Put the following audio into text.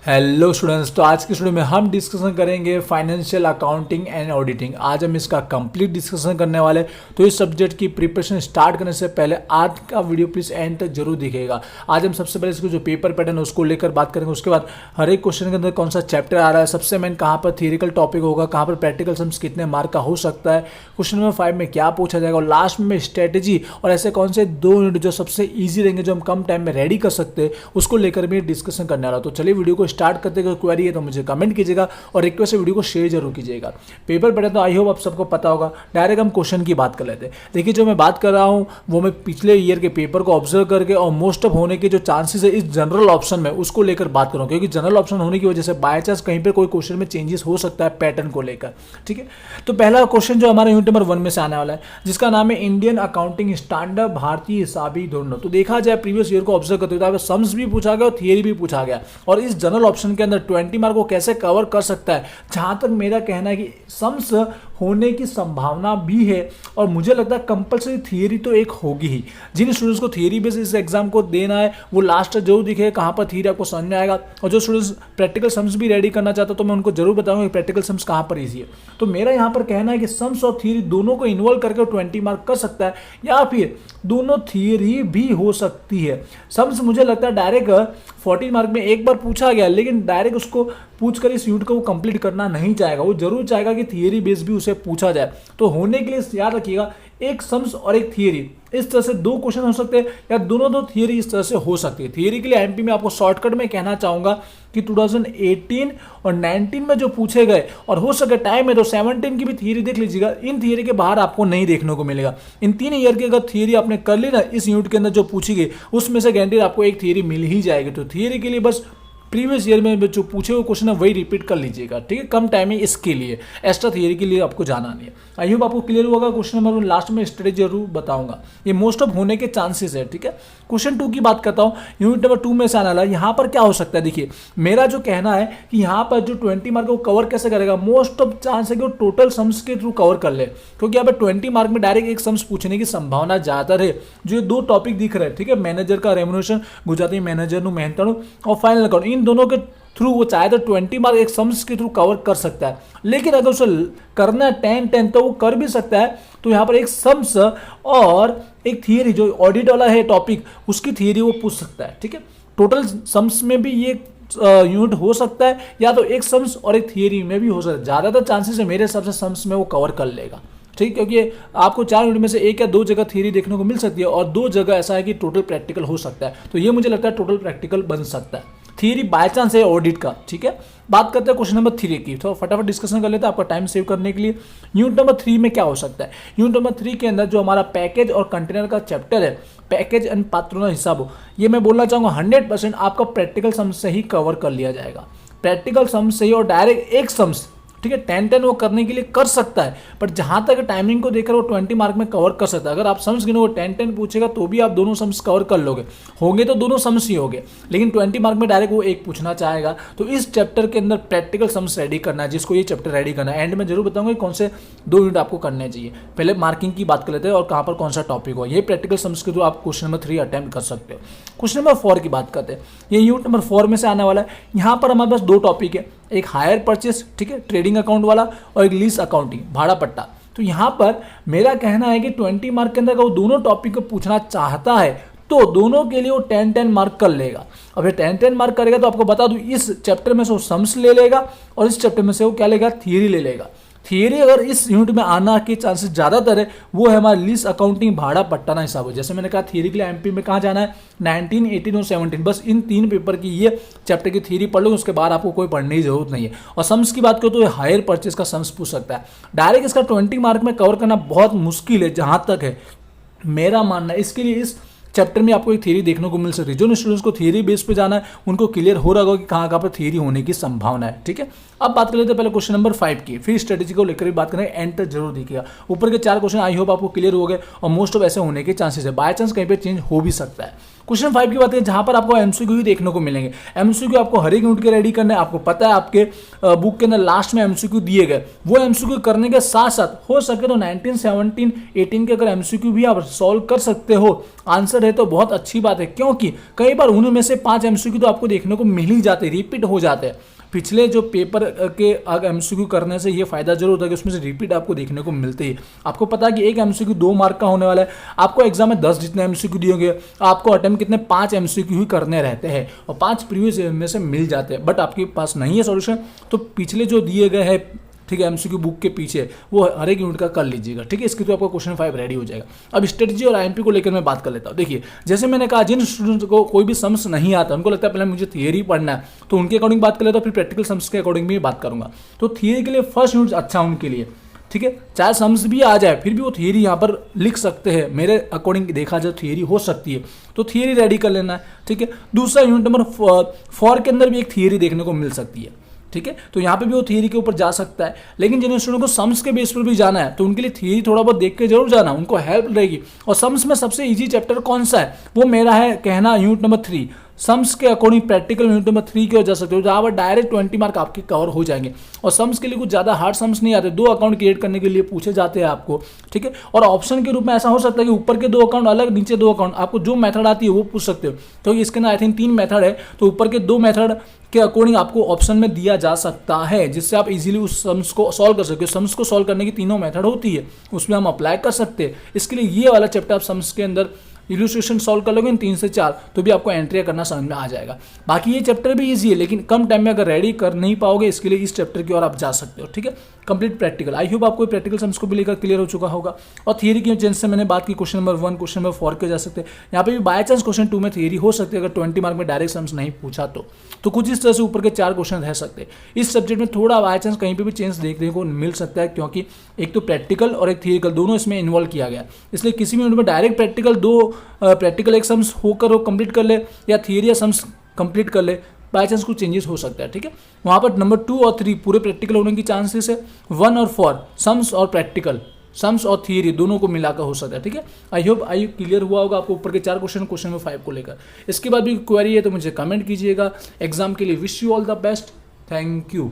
Hello students, तो आज की स्टूडियो में हम डिस्कशन करेंगे फाइनेंशियल अकाउंटिंग एंड ऑडिटिंग। आज हम इसका कंप्लीट डिस्कशन करने वाले। तो इस सब्जेक्ट की प्रिपरेशन स्टार्ट करने से पहले आज का वीडियो प्लीज एंड तक जरूर दिखेगा। आज हम सबसे पहले इसको जो पेपर पैटर्न है उसको लेकर बात करेंगे। उसके बाद हर एक क्वेश्चन के अंदर कौन सा चैप्टर आ रहा है, सबसे मेन कहाँ पर थियरिकल टॉपिक होगा, कहाँ पर प्रैक्टिकल सम्स कितने मार्क का हो सकता है, क्वेश्चन नंबर 5 में क्या पूछा जाएगा, और लास्ट में स्ट्रेटेजी और ऐसे कौन से 2 यूनिट जो सबसे ईजी रहेंगे जो हम कम टाइम में रेडी कर सकते हैं उसको लेकर भी डिस्कशन करने वाला। तो चलिए वीडियो को स्टार्ट करते हैं। है तो मुझे कमेंट कीजिएगा और रिक्वेस्ट है वीडियो को शेयर जरूर कीजिएगा। पेपर पढ़े तो आई होप आप सबको पता होगा। डायरेक्ट हम क्वेश्चन की बात कर लेते हैं। देखिए, जो मैं बात कर रहा हूं वो मैं पिछले ईयर के पेपर को ऑब्जर्व करके और मोस्ट ऑफ होने के जो चांसेस है इस जनरल ऑप्शन में उसको लेकर बात करूं, क्योंकि जनरल ऑप्शन होने की वजह से बाय चांस कहीं पर कोई क्वेश्चन में चेंजेस हो सकता है पैटर्न को लेकर। ठीक है, तो पहला क्वेश्चन जो हमारे यूनिट नंबर 1 में से आने वाला है जिसका नाम है इंडियन अकाउंटिंग स्टैंडर्ड भारतीय हिसाबी धोरण। तो देखा जाए प्रीवियस ईयर को ऑब्जर्व करते हुए सम्स भी पूछा गया और थियरी भी पूछा गया, और इस जनरल ऑप्शन के अंदर 20 मार्क को कैसे कवर कर सकता है। जहां तक मेरा कहना है कि सम्स होने की संभावना भी है, और मुझे लगता है कंपलसरी थियरी तो एक होगी ही। जिन स्टूडेंट्स को थियरी बेस इस एग्जाम को देना है वो लास्ट जरूर दिखे कहां पर थियरी आपको समझ में आएगा, और जो स्टूडेंट्स प्रैक्टिकल सम्स भी रेडी करना चाहते हो तो मैं उनको जरूर बताऊंगा कि प्रैक्टिकल सम्स कहां पर ईजी है। तो मेरा यहां पर कहना है कि सम्स और थियरी दोनों को इन्वॉल्व करके 20 मार्क कर सकता है, या फिर दोनों थियरी भी हो सकती है। सम्स मुझे लगता है डायरेक्ट 14 मार्क में एक बार पूछा गया, लेकिन डायरेक्ट उसको पूछकर इस यूनिट को वो कंप्लीट करना नहीं चाहेगा। वो जरूर चाहेगा कि थियरी बेस भी उसे पूछा जाए। तो होने के लिए याद रखिएगा, एक सम्स और एक थियरी, इस तरह से 2 क्वेश्चन हो सकते हैं, या दोनों थियरी इस तरह से हो सकती है। थियरी के लिए एमपी में आपको शॉर्टकट में कहना चाहूंगा कि 2018 और 19 में जो पूछे गए, और हो सके टाइम है तो 17 की भी थियरी देख लीजिएगा। इन थियरी के बाहर आपको नहीं देखने को मिलेगा। इन 3 ईयर की अगर थियरी आपने कर ली ना इस यूनिट के अंदर जो पूछी गई, उसमें से गारंटी आपको एक थियरी मिल ही जाएगी। तो थियरी के लिए बस प्रीवियस ईयर में जो पूछे हुए क्वेश्चन है वही रिपीट कर लीजिएगा। ठीक है, कम टाइम है इसके लिए, एक्स्ट्रा थियरी के लिए आपको जाना नहीं है। आई होप आपको क्लियर होगा। क्वेश्चन नंबर 1 लास्ट में स्ट्रेटेजी जरूर बताऊंगा, ये मोस्ट ऑफ होने के चांसेस है। ठीक है, क्वेश्चन 2 की बात करता हूँ, यूनिट नंबर 2 में से आने वाला। यहाँ पर क्या हो सकता है, देखिए मेरा जो कहना है कि यहाँ पर जो 20 मार्क को कवर कैसे करेगा, मोस्ट ऑफ चांस है कि वो टोटल सम्स के थ्रू कवर कर ले, क्योंकि यहाँ पर 20 मार्क में डायरेक्ट एक सम्स पूछने की संभावना ज्यादातर है। जो 2 टॉपिक दिख रहे हैं, ठीक है, मैनेजर का रेम्युनरेशन, गुजराती मैनेजर मेहनताणु और फाइनल अकाउंट, इन दोनों के थ्रू वो चाहे तो 20 मार्क एक सम्स के थ्रू कवर कर सकता है। लेकिन अगर उसे करना है 10-10 तो वो कर भी सकता है। तो यहाँ पर एक सम्स और एक थियरी जो ऑडिट वाला है टॉपिक, उसकी थियरी वो पूछ सकता है। ठीक है, टोटल सम्स में भी ये यूनिट हो सकता है, या तो एक सम्स और एक थियरी में भी हो सकता है। ज़्यादातर चांसेस है मेरे हिसाब से सम्स में वो कवर कर लेगा। ठीक, क्योंकि आपको 4 यूनिट में से 1 या 2 जगह थियरी देखने को मिल सकती है, और 2 जगह ऐसा है कि टोटल प्रैक्टिकल हो सकता है। तो ये मुझे लगता है टोटल प्रैक्टिकल बन सकता है। थियरी बाय चांस है ऑडिट का। ठीक है, बात करते हैं क्वेश्चन नंबर 3 की। तो फटाफट डिस्कशन कर लेते हैं आपका टाइम सेव करने के लिए। यूनिट नंबर 3 में क्या हो सकता है, यूनिट नंबर 3 के अंदर जो हमारा पैकेज और कंटेनर का चैप्टर है, पैकेज एंड पात्रों हिसाब हो, ये मैं बोलना चाहूंगा 100% आपका प्रैक्टिकल सम से ही कवर कर लिया जाएगा। प्रैक्टिकल सम से ही, और डायरेक्ट एक सम्स, ठीक है, 10-10 वो करने के लिए कर सकता है, बट जहां तक टाइमिंग को देखकर वो 20 मार्क में कवर कर सकता है। अगर आप सम्स गिनोगे 10-10 पूछेगा तो भी आप दोनों सम्स कवर कर लोगे, होंगे तो दोनों सम्स ही होंगे, लेकिन 20 मार्क में डायरेक्ट वो एक पूछना चाहेगा। तो इस चैप्टर के अंदर प्रैक्टिकल सम्स रेडी करना है, जिसको ये चैप्टर रेडी करना है। एंड में जरूर बताऊंगा कौन से 2 यूनिट आपको करने चाहिए। पहले मार्किंग की बात कर लेते हैं और कहां पर कौन सा टॉपिक हो। ये प्रैक्टिकल सम्स के थ्रू आप क्वेश्चन नंबर 3 अटेम्प्ट कर सकते हो। क्वेश्चन नंबर 4 की बात करते हैं, ये यूनिट नंबर 4 में से आने वाला है। यहाँ पर हमारे पास 2 टॉपिक है, एक हायर परचेस, ठीक है, ट्रेडिंग अकाउंट वाला, और एक लीज अकाउंटिंग, भाड़ा पट्टा। तो यहां पर मेरा कहना है कि 20 मार्क के अंदर अगर वो दोनों टॉपिक को पूछना चाहता है तो दोनों के लिए वो 10-10 मार्क कर लेगा। अब ये 10-10 मार्क करेगा तो आपको बता दूं इस चैप्टर में से वो सम्स ले लेगा, और इस चैप्टर में से वो क्या लेगा, थियरी ले लेगा। थियरी अगर इस यूनिट में आना के चांसेस ज्यादातर है, वो है हमारा लीज अकाउंटिंग, भाड़ा पट्टा ना हिसाब हो। जैसे मैंने कहा थियरी के लिए एमपी में कहाँ जाना है, 19, 18 और 17, बस इन 3 पेपर की ये चैप्टर की थियरी पढ़ लो, उसके बाद आपको कोई पढ़ने की जरूरत नहीं है। और सम्स की बात करो तो हायर परचेज का सम्स पूछ सकता है। डायरेक्ट इसका 20 मार्क में कवर करना बहुत मुश्किल है, जहां तक है मेरा मानना है। इसके लिए इस चैप्टर में आपको एक थियरी देखने को मिल सकती है। जो स्टूडेंट्स को थियरी बेस पे जाना है उनको क्लियर हो रहा होगा कि कहाँ पर थियरी होने की संभावना है। ठीक है, अब बात कर लेते हैं पहले क्वेश्चन नंबर 5 की, फिर स्ट्रेटेजी को लेकर भी बात करेंगे। एंड तक जरूर देखिएगा। ऊपर के 4 क्वेश्चन आई होप आपको क्लियर हो गए, और मोस्ट ऑफ ऐसे होने के चांसेस है, बाय चांस कहीं पर चेंज हो भी सकता है। क्वेश्चन 5 की बात करें जहां पर आपको एमसीक्यू ही देखने को मिलेंगे। एमसीक्यू आपको हर एक यूनिट के रेडी करने, आपको पता है आपके बुक के अंदर लास्ट में एमसीक्यू दिए गए, वो एमसीक्यू करने के साथ साथ हो सके तो 19, 17, 18 के अगर एमसीक्यू भी आप सॉल्व कर सकते हो, आंसर है तो बहुत अच्छी बात है, क्योंकि कई बार उनमें से 5 एमसीक्यू तो आपको देखने को मिल ही जाते, रिपीट हो जाते हैं। पिछले जो पेपर के एमसीक्यू करने से ये फायदा जरूर होता है कि उसमें से रिपीट आपको देखने को मिलते ही। आपको पता है कि एक एमसीक्यू 2 मार्क का होने वाला है, आपको एग्जाम में 10 जितने एमसीक्यू दिए होंगे, आपको अटेम्प्ट कितने 5 एमसीक्यू ही करने रहते हैं और 5 प्रीवियस में से मिल जाते हैं। बट आपके पास नहीं है सॉल्यूशन, तो पिछले जो दिए गए हैं, ठीक है, एमसीक्यू बुक के पीछे वो हर एक यूनिट का कर लीजिएगा, ठीक है। इसके तो आपका क्वेश्चन 5 रेडी हो जाएगा। अब स्ट्रेटजी और आईएमपी को लेकर मैं बात कर लेता हूँ। देखिए, जैसे मैंने कहा, जिन स्टूडेंट्स को कोई भी सम्स नहीं आता, उनको लगता है पहले मुझे थियरी पढ़ना है, तो उनके अकॉर्डिंग बात कर लेता हूँ, फिर प्रैक्टिकल सम्स के अकॉर्डिंग भी बात करूंगा। तो थियरी के लिए फर्स्ट यूनिट अच्छा उनके लिए, ठीक है, चाहे सम्स भी आ जाए फिर भी वो थियरी यहाँ पर लिख सकते हैं। मेरे अकॉर्डिंग देखा जाए थियरी हो सकती है, तो थियरी रेडी कर लेना है, ठीक है। दूसरा यूनिट नंबर 4 के अंदर भी एक थियरी देखने को मिल सकती है, ठीक है, तो यहाँ पे भी वो थियरी के ऊपर जा सकता है। लेकिन जिन स्टूडेंट को सम्स के बेस पर भी जाना है, तो उनके लिए थियरी थोड़ा बहुत देख के जरूर जाना, उनको हेल्प रहेगी। और सम्स में सबसे इजी चैप्टर कौन सा है, वो मेरा है कहना यूनिट नंबर 3। सम्स के अकॉर्डिंग प्रैक्टिकल यूनिट नंबर 3 की ओर जा सकते हो, जहाँ पर डायरेक्ट 20 मार्क आपके कवर हो जाएंगे। और सम्स के लिए कुछ ज़्यादा हार्ड सम्स नहीं आते, 2 अकाउंट क्रिएट करने के लिए पूछे जाते हैं आपको, ठीक है। और ऑप्शन के रूप में ऐसा हो सकता है कि ऊपर के 2 अकाउंट अलग, नीचे 2 अकाउंट, आपको जो मेथड आती है वो पूछ सकते हो, क्योंकि इसके अंदर आई थिंक 3 मेथड है, तो ऊपर के 2 मेथड के अकॉर्डिंग आपको ऑप्शन में दिया जा सकता है, जिससे आप इजीली उस सम्स को सॉल्व कर सकते हो। सम्स को सॉल्व करने की तीनों मेथड होती है, उसमें हम अप्लाई कर सकते हैं। इसके लिए ये वाला चैप्टर आप सम्स के अंदर इलस्ट्रेशन सॉल्व कर लोगे 3 से 4, तो भी आपको एंट्री करना समझ में आ जाएगा। बाकी ये चैप्टर भी इजी है, लेकिन कम टाइम में अगर रेडी कर नहीं पाओगे, इसके लिए इस चैप्टर की ओर आप जा सकते हो, ठीक है। कंप्लीट प्रैक्टिकल, आई होप आपको प्रैक्टिकल सम्स को भी लेकर क्लियर हो चुका होगा। और थियरी की चेंज से मैंने बात की, क्वेश्चन नंबर 1, क्वेश्चन नंबर 4 के जा सकते हैं। यहाँ पे भी बाय चांस क्वेश्चन 2 में थियरी हो सकती है, अगर 20 मार्क में डायरेक्ट सम्स नहीं पूछा तो कुछ इस तरह से ऊपर के 4 क्वेश्चन रह सकते हैं। इस सब्जेक्ट में थोड़ा बाय चांस कहीं पे भी चेंज देखने को मिल सकता है, क्योंकि एक तो प्रैक्टिकल और एक थियरिकल दोनों इसमें इन्वॉल्व किया गया, इसलिए किसी भी यूनिट में डायरेक्ट प्रैक्टिकल 2 प्रैक्टिकल एक सम्स होकर वो कंप्लीट कर ले, या थियरी या सम्स कंप्लीट कर ले, बाई चांस कुछ चेंजेस हो सकता है, ठीक है। वहाँ पर नंबर 2 और 3 पूरे प्रैक्टिकल होने की चांसेस है, 1 और 4 सम्स और प्रैक्टिकल, सम्स और थियरी दोनों को मिलाकर हो सकता है, ठीक है। आई होप क्लियर हुआ होगा आपको ऊपर के 4 क्वेश्चन, क्वेश्चन नंबर 5 को लेकर। इसके बाद भी क्वेरी है तो मुझे कमेंट कीजिएगा। एग्जाम के लिए wish you all the best, thank you.